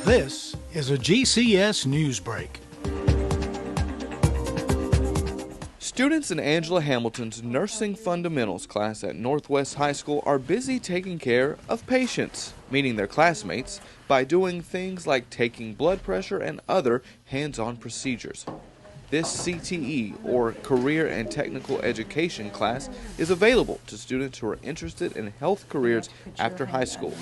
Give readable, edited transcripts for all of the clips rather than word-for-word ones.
This is a GCS News Break. Students in Angela Hamilton's Nursing Fundamentals class at Northwest High School are busy taking care of patients, meeting their classmates by doing things like taking blood pressure and other hands-on procedures. This CTE, or Career and Technical Education class, is available to students who are interested in health careers after high school.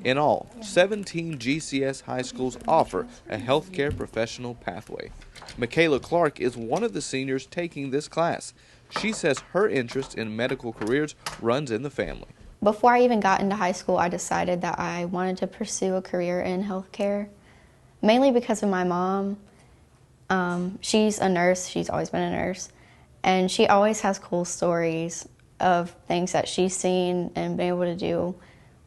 In all, 17 GCS high schools offer a healthcare professional pathway. Michaela Clark is one of the seniors taking this class. She says her interest in medical careers runs in the family. Before I even got into high school, I decided that I wanted to pursue a career in healthcare, mainly because of my mom. She's a nurse. She's always been a nurse, and she always has cool stories of things that she's seen and been able to do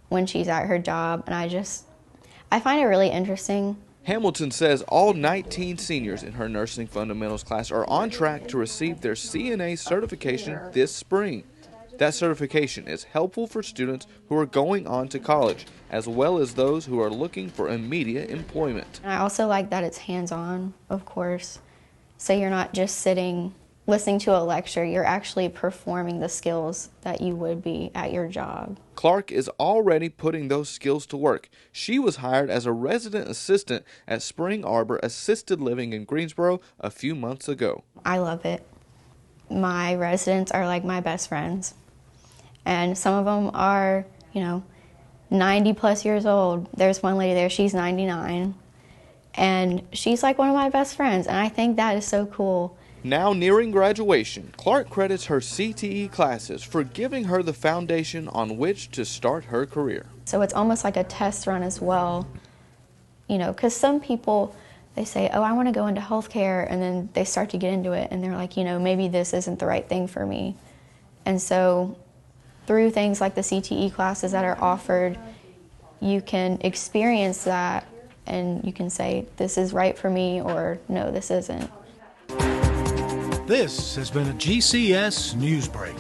when she's at her job, and I find it really interesting. Hamilton says all 19 seniors in her Nursing Fundamentals class are on track to receive their CNA certification this spring. That certification is helpful for students who are going on to college, as well as those who are looking for immediate employment. I also like that it's hands-on, of course, so you're not just sitting listening to a lecture, you're actually performing the skills that you would be at your job. Clark is already putting those skills to work. She was hired as a resident assistant at Spring Arbor Assisted Living in Greensboro a few months ago. I love it. My residents are like my best friends. And some of them are, 90 plus years old. There's one lady there, she's 99. And she's like one of my best friends. And I think that is so cool. Now nearing graduation, Clark credits her CTE classes for giving her the foundation on which to start her career. So it's almost like a test run as well. Because some people, they say, oh, I want to go into healthcare. And then they start to get into it. And they're like, maybe this isn't the right thing for me. And so through things like the CTE classes that are offered, you can experience that and you can say, this is right for me, or no, this isn't. This has been a GCS News Break.